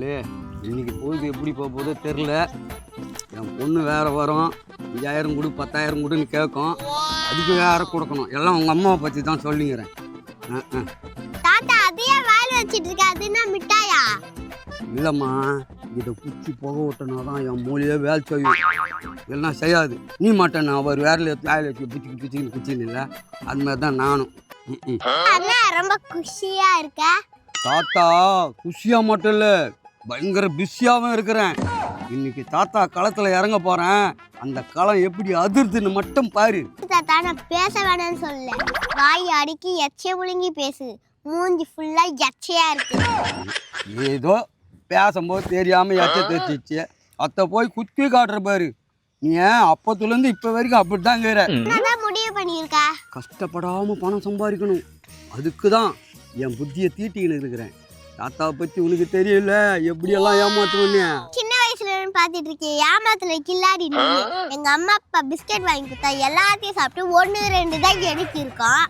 இன்னைக்கு பொழுது எப்படி போகுதோ தெரில. என் பொண்ணு வேற வரும், 5000 கொடு 10,000 கொடுன்னு கேட்கும். அதுக்கு வேற கொடுக்கணும். எல்லாம் உங்கள் அம்மாவை பற்றி தான் சொல்லிங்கிறேன். தாத்தா அதையே வாயில வச்சிட்டு இருக்க, அதுனா மிட்டாயா? இல்லைம்மா, இதை குச்சி புகை விட்டனா தான் என் மூலையே வேலை செய்யும். எல்லாம் செய்யாது. நீ மாட்டேன் அவர் வேலையில வேலை வச்சு பிச்சுக்கின்னு குச்சின்னு இல்லை. அது மாதிரி தான் நானும். அண்ணா ரொம்ப குஷியா இருக்க. தாத்தா குஷியா மட்டும் இல்லை, பயங்கர பிஸியாகவும் இருக்கிறேன். இன்னைக்கு தாத்தா களத்தில் இறங்க போகிறேன். அந்த களம் எப்படி அதிர்துன்னு மட்டும் பாரு. தாத்தா நான் பேச வேணாம்னு சொல்ல, வாய் அடிக்கி எச்சை முழுங்கி பேசு. மூஞ்சி ஃபுல்லா எச்சையா இருக்கு. ஏதோ பேசும்போது தெரியாமல் எச்சை தேய்ச்சிச்சு. அத்தை போய் குத்தி காட்டுற பாரு. நீ அப்பத்துலேருந்து இப்போ வரைக்கும் அப்படித்தான் இருக்கிற. என்னதான் முடிவு பண்ணியிருக்கா? கஷ்டப்படாமல் பணம் சம்பாதிக்கணும். அதுக்கு தான் என் புத்தியை தீட்டிக்கின்னு இருக்கிறேன். தாத்தாவை பற்றி உனக்கு தெரியல, எப்படியெல்லாம் ஏமாத்துவன்னு. சின்ன வயசுல பாத்துட்டு இருக்கேன், ஏமாத்துல கில்லாடி. எங்க அம்மா அப்பா பிஸ்கெட் வாங்கி கொடுத்தா எல்லாத்தையும் சாப்பிட்டு 1-2 தான் எனக்கு இருக்கும்.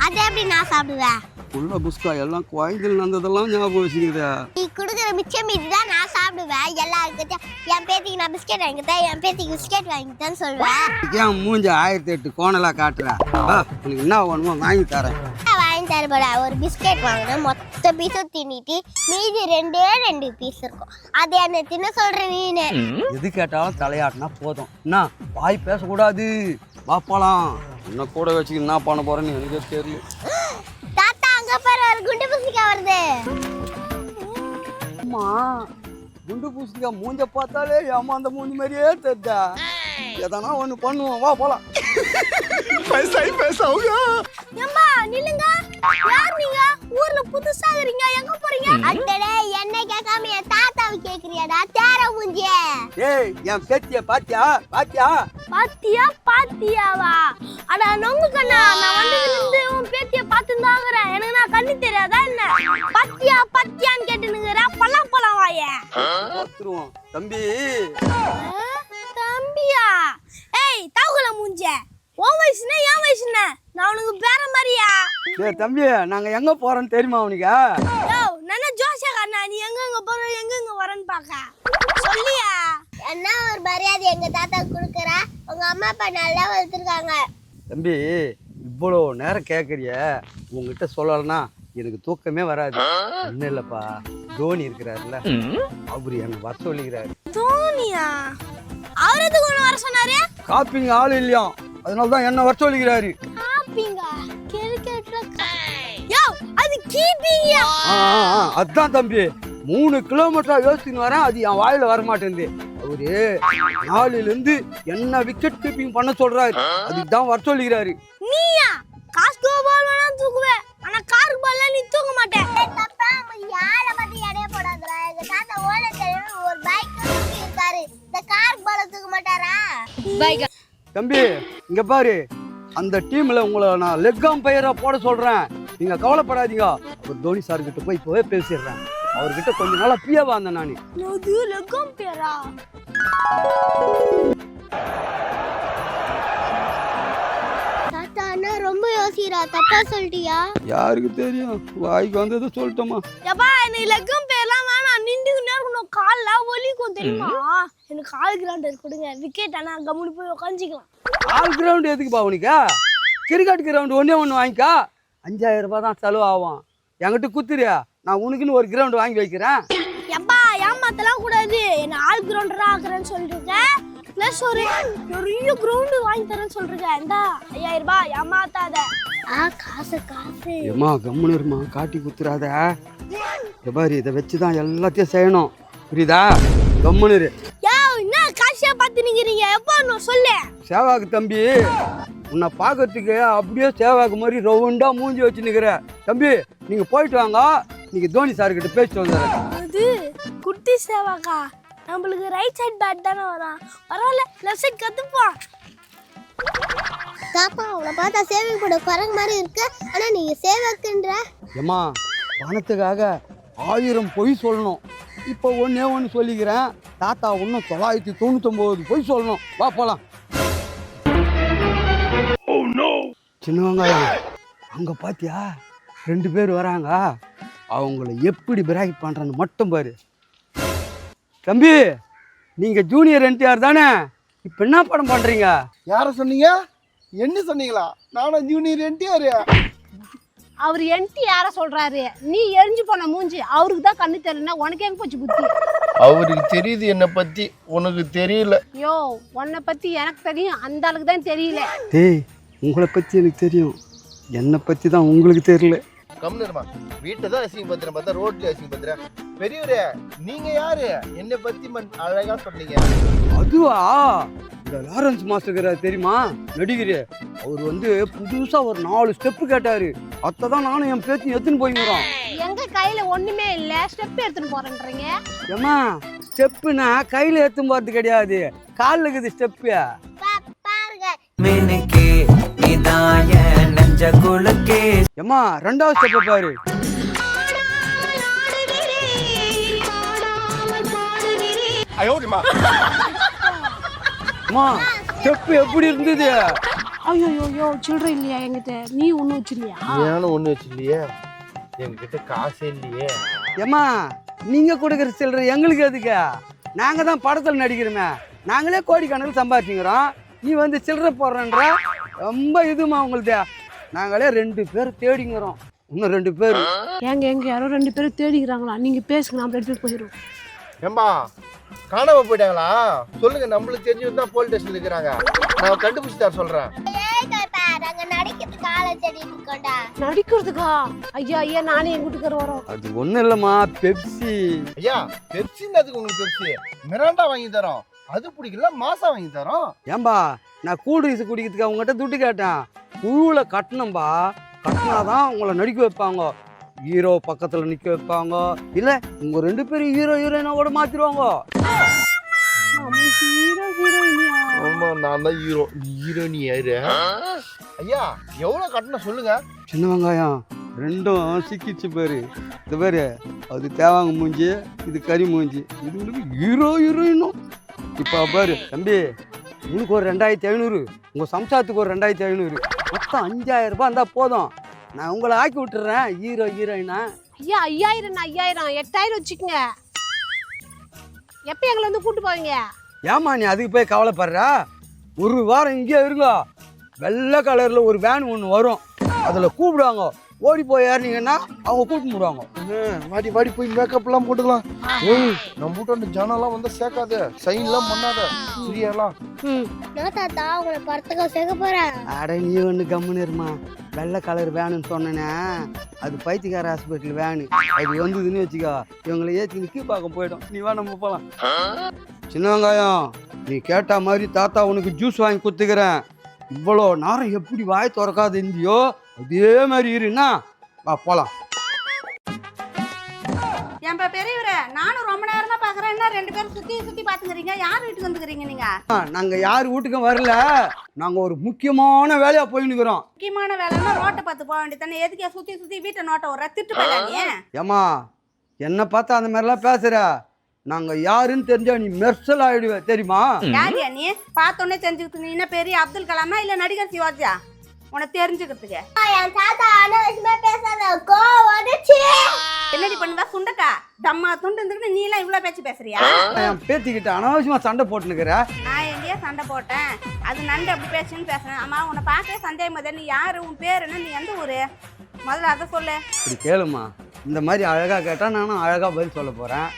அதை எப்படி நான் சாப்பிடுவேன்? உள்ள புஸ்கா எல்லாம் கோயில் நடந்ததெல்லாம் ஞாபகம் வச்சுக்கிற. நீ கொடுக்குற மிச்சம் மீதி தான் நான் சாப்பிடுவேன். எல்லாருக்கிட்டையும் என் பேத்திக்கு நான் பிஸ்கெட் வாங்கிட்டேன், என் பேத்திக்கு பிஸ்கெட் வாங்கிட்டேன்னு சொல்லுவேன். ஏன் மூஞ்சி 1008 கோணலாக காட்டுறா? உனக்கு என்ன வேணுமோ வாங்கி தரேன். வாங்கி தரப்பட ஒரு பிஸ்கெட் வாங்கினேன், மொத்த பீஸும் தின்னிட்டு மீதி 2 பீஸ் இருக்கும். அது என்ன தின்ன சொல்ற நீனு? எது கேட்டாலும் தலையாட்டினா போதும். என்ன வாய் பேசக்கூடாது. வா போலாம். என்ன கூட வச்சுக்கிட்டு என்ன பண்ண போறேன்னு எனக்கே தெரியல. தாத்தா அங்க பாரு, ஒரு குண்டு பூசிக்கா வருது. அம்மா, குண்டு பூசிக்கா மூஞ்ச பார்த்தாலே ஏமா அந்த மூஞ்சி மாதிரியே தெரிதா. எதனா ஒண்ணு பண்ணுவோம், வா போலாம். ஏம்மா நில்லுங்க. யார் நீங்க? ஊர்ல புதுசா இருக்கீங்க, எங்க போறீங்க? அடடே, என்ன கேட்காம என் தாத்தாவை கேக்குறியாடா தேர மூஞ்சியே? ஏய், என் பேத்திய பாத்தியா? பாத்தியாவா? அட நொங்கு கண்ணா, நான் வந்ததுல இருந்து உன் பேத்திய பாத்துதாங்கறேன். எனக்கு நான் கண்ணு தெரியாதா என்ன? பாத்தியான்னு கேட்டுனுங்கற. பழம் வாயே. பாத்துருவோம் தம்பி. தம்பியா? ஏய் தவுகல மூஞ்சே, உன் வயசுனா என் வயசுனா? நான் உனக்கு பேர மாதிரியா? ஏய் தம்பி, நாங்க எங்க போறோம்னு தெரியுமா உனக்கு? யோவ், நானே ஜோசியா கண்ணா, நீ எங்க போற எங்க வரன்னு பாக்க சொல்லியா? என்ன ஒரு மரியாதை எங்க தாத்தா குடுக்குற? உங்க அம்மா அப்பா நல்லா வளர்த்துருக்காங்க. தம்பி, இவ்வளோ நேரம் கேட்குறிய, உங்ககிட்ட சொல்லலைன்னா எனக்கு தூக்கமே வராது. ஒன்றும் இல்லைப்பா, தோனி இருக்கிறாருல்ல, அவரு என்ன வர சொல்லிக்கிறாரு. தோனியா? அவர் எதுக்கு ஒன்று வர சொன்னாரு? காப்பிங்க ஆள் இல்லையா, அதனால தான் என்ன வர சொல்லிக்கிறாரு. காப்பிங்க? அது கீப்பிங்க. அதுதான் தம்பி, 3 கிலோமீட்டரா யோசிச்சுன்னு வரேன், அது என் வாயில வர மாட்டேங்குது. அவரு 4லேருந்து என்ன விக்கெட் கீப்பிங் பண்ண சொல்றாரு, அதுக்கு தான் வர சொல்லிக்கிறாரு. நீயா? காஸ்கோ பால் வேணா தூக்குவே, ஆனா கார் பால்ல நீ தூக்க மாட்டே. தாத்தா யார பத்தி எடைய போடாதடா. எங்க தாத்தா ஓட தெரியும், ஒரு பைக் இருக்காரு, இந்த கார் பால் தூக்க மாட்டாரா? பைக். தம்பி இங்க பாரு, அந்த டீம்ல உங்களை நான் லெக் அம்பையரா போட சொல்றேன். நீங்க கவலைப்படாதீங்க. அவர் தோனி சார் கிட்ட போய் இப்பவே பேசிடுறேன். அவர்கிட்ட கொஞ்ச நாளா பிரியாவா இருந்தேன் நானு. அது லெக் அம்பையரா? தாத்தா அண்ணா ரொம்ப யோசிக்கிறா, தப்பா சொல்லிட்டியா? யாருக்கு தெரியும், வாய்க்கு வந்ததை சொல்லிட்டோமா. எப்பா எனக்கு லெக் அம்பையர்லாம் வேணாம், நின்றுக்கிட்டே இருக்கணும், கால்ல வலிக்கும் தெரியுமா? எனக்கு கால் கிரவுண்டர் கொடுங்க, விக்கெட் ஆனா கம்முனு போய் உட்காந்துக்கலாம். ஆல் கிரவுண்ட் எதுக்குப்பா உனக்கு? கிரிக்கெட் கிரவுண்ட் ஒன்று வாங்கிக்கா. 5000 ரூபாய் தான் செலவு ஆகும். என்கிட்ட குத்துறியா, நான் உனக்குன்னு ஒரு கிரவுண்ட் வாங்கி வைக்கிறேன். எப்பா ஏமாத்தலாம் கூடாது, என்ன ஆல் கிரவுண்டரா ஆக்குறேன்னு சொல்லிருக்கேன். பிளஸ் ஒரு பெரிய கிரவுண்டு வாங்கி தரேன்னு சொல்லிருக்கேன். இந்தா 5000 ரூபாய், ஏமாத்தாத. காசு ஏமா கம்முன்னு இருமா, காட்டி குத்துறாத. பாரு, இதை வச்சுதான் எல்லாத்தையும் செய்யணும், புரியுதா? கம்முன்னு இரு. என்ன காசியா பார்த்து நிக்கிறீங்க? எப்பா சொல்லு. சேவாக்கு தம்பி, உன்னை பார்க்கறதுக்கு அப்படியே சேவாக்கு மாதிரி ரவுண்டா மூஞ்சி வச்சு நிக்கிற. தம்பி நீங்க போயிட்டு வாங்க, நீங்க தோனி சார் கிட்ட பேசிட்டு வந்துடுறேன். அது குட்டி சேவாக்கா, நம்மளுக்கு ரைட் சைடு பேட் தானே வரும். பரவாயில்ல, லெஃப்ட் சைடு கத்துப்போம். தாப்பா உங்களை பார்த்தா சேவிங் போட குரங்கு மாதிரி இருக்கு, ஆனா நீங்க சேவாக்குன்ற. ஏமா, பணத்துக்காக 1000 பொய் சொல்லணும். இப்போ ஒன்று சொல்லிக்கிறேன். தாத்தா இன்னும் 999 பொய் சொல்லணும். வா போலாம். சின்ன வெங்காயம், அங்க பாத்தியா 2 பேர் வராங்க. அவங்கள எப்படி பிராக்கெட் பண்றேன்னு மட்டும் பாரு. தம்பி நீங்க ஜூனியர் என்டிஆர் தானே? இப்ப என்ன படம் பண்றீங்க? யார சொன்னீங்க? என்ன சொன்னீங்களா? நானும் ஜூனியர் என்டிஆர். அவர் என்டிஆர சொல்றாரு, நீ எரிஞ்சு போன மூஞ்சி. அவருக்கு தான் கண்ணு தெரியலன்னா உனக்கு எங்க போச்சு புத்தி? அவருக்கு தெரியுது என்னை பத்தி, உனக்கு தெரியல. யோ, உன்னை பத்தி எனக்கு தெரியும், அந்த ஆளுக்கு தான் தெரியல. டேய் உங்களை பத்தி எனக்கு தெரியும், என்னை பத்தி தான் உங்களுக்கு தெரியல. கம்னருமா வீட்டை தான் அசிங்கப்படுத்துறேன், பார்த்தா ரோட்ல அசிங்கப்படுத்துறேன். பெரியவரே நீங்க யாரு? என்னை பத்தி அழகா சொன்னீங்க. அதுவா, இந்த லாரன்ஸ் மாஸ்டர் தெரியுமா, நடிகர். அவர் வந்து புதுசா ஒரு 4 ஸ்டெப்பு கேட்டாரு. அதான் நானும் என் பேத்தி எடுத்துன்னு போய்க்கிறோம். எங்க கையில ஒண்ணுமே இல்ல, ஸ்டெப் எடுத்துன்னு போறேன்றீங்க. ஏமா ஸ்டெப்புனா கையில எடுத்துன்னு போறது கிடையாது, காலில் இருக்குது ஸ்டெப்பு. ஏமா 2வது ஸ்டெப் பாரு. அம்மா ஸ்டெப் எப்படி இருந்தது? ஐயோ யோ, சில்லற இல்லையா என்கிட்ட? நீ ஒண்ணு வச்சிருக்கியா? ஏன்னு ஒண்ணு வச்சிருலையே, என்கிட்ட காசே இல்லையே. ஏமா நீங்க கொடுக்குற சில்லற எங்களுக்கு எதுக்கு? நாங்க தான் படத்தில் நடிக்கிறோமே, நாங்களே கோடிக்கணக்கில் சம்பாதிச்சுக்கிறோம். நீ வந்து சில்லற போடுறன்ற ரொம்ப இதுமா உங்களுது. நாங்களே 2 பேர் தேடிங்கிறோம், இன்னும் 2 பேர். எங்க யாரோ 2 பேரும் தேடிக்கிறாங்களா? நீங்க பேசுங்க, நம்ம 2 பேர் போயிடும். ஏம்பா காணாம போயிட்டாங்களா? சொல்லுங்க, நம்மளுக்கு தெரிஞ்சு தான் போலீஸ் ஸ்டேஷன்ல இருக்கிறாங்க. நான் கண்டுபிடிச்சு தர சொல்றேன். நடிக்கிறதுக்கா? ஐயா நானே எங்க வீட்டுக்கு வரோம். அது ஒண்ணும் இல்லம்மா, பெப்சி. ஐயா பெப்சின்னு உங்களுக்கு பெப்சி மிராண்டா வாங்கி தரோம். அது பிடிக்கல, மாசா வாங்கி தரோம். ஏன்பா நான் கூல் ட்ரிங்க்ஸ் குடிக்கிறதுக்கு அவங்ககிட்ட துட்டு கேட்டேன். குழுல கட்டணும்பா, கட்டினாதான் உங்களை நடிக்க வைப்பாங்க. ஹீரோ பக்கத்துல நிக்க வைப்பாங்க, இல்ல உங்க 2 பேரும் ஹீரோ ஹீரோயினா கூட மாத்திருவாங்க. ஆமா நான் தான் ஹீரோ, ஹீரோனி யாரு? ஐயா எவ்வளவு கட்டணும் சொல்லுங்க. சின்ன வெங்காயம் 2ம் சிக்கிச்சு பேரு. இந்த பேரு அது தேவாங்க மூஞ்சி, இது கறி மூஞ்சி. இது உங்களுக்கு ஹீரோ ஹீரோயினும். இப்போ பாரு தம்பி, உனக்கு ஒரு 2500, உங்க சம்சாரத்துக்கு ஒரு 2500, மொத்தம் 5000 ரூபாய் இருந்தா போதும். நான் உங்களை ஆக்கி விட்டுறேன் ஹீரோ ஹீரோயினா. ஐயா 5000 8000 வச்சுக்கோங்க. எப்ப எங்களை வந்து கூட்டு போவீங்க? ஏமா நீ அதுக்கு போய் கவலைப்படுற? ஒரு வாரம் இங்கே இருங்க, வெள்ளை கலர்ல ஒரு வேன் ஒன்று வரும், அதுல கூப்பிடுவாங்க. ஓடி போய் ஏறினீங்கன்னா அவங்க கூப்பிட்டு போடுவாங்க. வாடி வாடி போய் மேக்கப் எல்லாம் போட்டுக்கலாம். நம்ம வீட்டு ஜனெல்லாம் வந்து சேர்க்காத, சைன் எல்லாம் பண்ணாத, சரியாலாம். தாத்தா உங்களை படத்துக்கு சேர்க்க போறேன். அட நீ ஒன்று கம்முன்னு இருமா. வெள்ளை கலர் வேனுன்னு சொன்னேனே, அது பைத்தியக்கார ஹாஸ்பிட்டல் வேனு. அது வந்ததுன்னு வச்சுக்கோ, இவங்களை ஏற்றி நிற்க பார்க்க போயிடும். நீ வா நம்ம போகலாம். சின்ன வெங்காயம், நீ கேட்ட மாதிரி தாத்தா உனக்கு ஜூஸ் வாங்கி கொடுத்துக்கிறேன். இவ்வளோ நேரம் எப்படி வாய் திறக்காது இருந்தியோ அதே மாதிரி இருன்னா வா போகலாம். ஏன்பா பெரியவரே, நானும் ரொம்ப நேரமா பாக்குறேன். என்ன 2 பேரும் சுத்தி சுத்தி பாத்துக்கிறீங்க? யார் வீட்டுக்கு வந்துக்கிறீங்க நீங்க? நாங்க யார் வீட்டுக்கும் வரல, நாங்க ஒரு முக்கியமான வேலையா போயின்னுக்கிறோம். முக்கியமான வேலைன்னா ரோட்டை பார்த்து போக வேண்டியதானே? எதுக்கே சுத்தி சுத்தி வீட்டை நோட்ட வர திட்டு போயிடானே? ஏமா என்ன பார்த்தா அந்த மாதிரிலாம் பேசுற? நாங்க யாருன்னு தெரிஞ்சா நீ மெர்சல் ஆயிடுவே தெரியுமா? யாரியா நீ? பார்த்தோன்னே தெரிஞ்சுக்கிட்டு நீ என்ன பெரிய அப்துல் கலாமா இல்ல நடிகர் சிவாஜியா? உனக்கு தெரிஞ்சுக்கிறதுக்கு என் தாத்தா அனாவசியமா பேசாத, கோவம் வந்துச்சு. என்னடி பண்ணுவா? சுண்டக்கா தம்மா துண்டு இருந்துக்கிட்டு நீ எல்லாம் இவ்வளவு பேச்சு பேசுறியா? என் பேத்திக்கிட்ட அனாவசியமா சண்டை போட்டுனுக்குற. நான் எங்கேயே சண்டை போட்டேன்? அது நண்டு அப்படி பேசுன்னு பேசுறேன். ஆமா உன்னை பார்க்கவே சந்தேகம் தான். நீ யாரு? உன் பேர் என்ன? நீ எந்த ஊரு? முதல்ல அதை சொல்லு. இப்படி கேளுமா, இந்த மாதிரி அழகா கேட்டா நானும் அழகா பதில் சொல்ல போறேன்.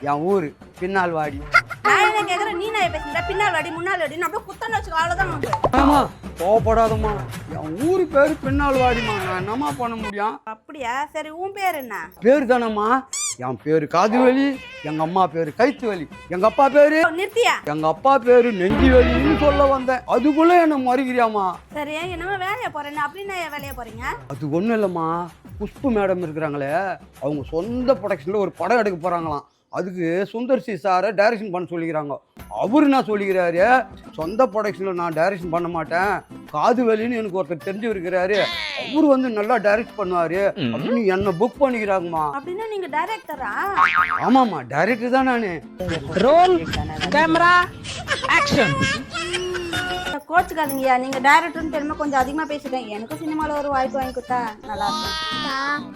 என் ஊரு பின்னால் வாடி. நான் என்ன கேக்குறேன்? நீ நான் பேசுற பின்னால் வாடி முன்னாள் வாடி அப்படியே குத்தன்னு வச்சுக்கோ, அவ்வளவுதான் உனக்கு. ஆமா கோவப்படாதம்மா, என் ஊரு பேரு பின்னால் வாடிமா. நான் என்னம்மா பண்ண முடியும்? அப்படியா? சரி உன் பேர் என்ன? பேரு தானம்மா. என் பேரு காதுவலி, எங்க அம்மா பேரு கைத்துவலி, எங்க அப்பா பேரு நிறுத்தியா? எங்க அப்பா பேரு நெஞ்சி வலின்னு சொல்ல வந்தேன். அதுக்குள்ள என்ன மறுகிறியாமா? சரி என்னமா வேலையா போறேன்னு? அப்படின்னா ஏன் வேலையா போறீங்க? அது ஒண்ணும் இல்லம்மா, புஷ்பு மேடம் இருக்கிறாங்களே, அவங்க சொந்த ப்ரொடக்ஷன்ல ஒரு படம் எடுக்க போறாங்களாம். அதுக்கு சுந்தர் சி சாரை டைரக்ஷன் பண்ண சொல்லிக்கிறாங்க. அவரு என்ன சொல்லிக்கிறாரு, சொந்த ப்ரொடக்ஷன்ல நான் டைரக்ஷன் பண்ண மாட்டேன், காது வலின்னு எனக்கு ஒருத்தர் தெரிஞ்சு இருக்கிறாரு, அவரு வந்து நல்லா டைரக்ட் பண்ணுவாரு அப்படின்னு என்ன புக் பண்ணிக்கிறாங்கம்மா. அப்படின்னா நீங்க டைரக்டரா? ஆமாம்மா டைரக்டர் தான் நானு. Role camera action. கோச்சுக்காதீங்கயா, நீங்க டைரக்டர்னு தெரியுமா கொஞ்சம் அதிகமா பேசிட்டேன். எனக்கும் சினிமால ஒரு வாய்ப்பு வாங்கி கொடுத்தா நல்லா இருக்கும்.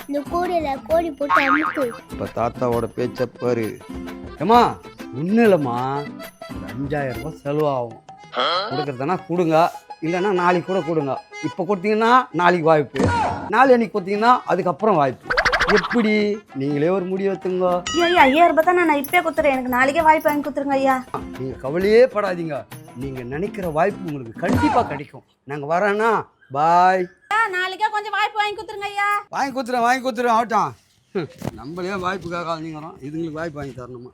இந்த கோடியில கோடி போட்டு அமுக்கு. இப்ப தாத்தாவோட பேச்ச பாரு. ஏமா ஒன்றும் இல்லைம்மா, 5000 ரூபாய் செலவாகும். கொடுக்குறதுனா கொடுங்க, இல்லைன்னா நாளைக்கு கூட கொடுங்க. இப்போ கொடுத்தீங்கன்னா நாளைக்கு வாய்ப்பு, நாளைக்கு கொடுத்தீங்கன்னா அதுக்கப்புறம் வாய்ப்பு. எப்படி நீங்களே ஒரு முடிவு எடுத்துங்க. ஐயா 5000 ரூபாய் தான் நான் இப்பயே கொடுத்துறேன், எனக்கு நாளைக்கே வாய்ப்பு வாங்கி கொடுத்துருங்க ஐயா. நீங்கள் கவலையே படாதீங்க, நீங்கள் நினைக்கிற வாய்ப்பு உங்களுக்கு கண்டிப்பாக கிடைக்கும். நாங்கள் வரோன்னா பாய். நாளைக்கே கொஞ்சம் வாய்ப்பு வாங்கி கொடுத்துருங்க ஐயா. வாங்கி கொடுத்துறேன் ஆகட்டும். நம்மளே வாய்ப்புக்காக நீங்கிறோம், இதுங்களுக்கு வாய்ப்பு வாங்கி தரணுமா?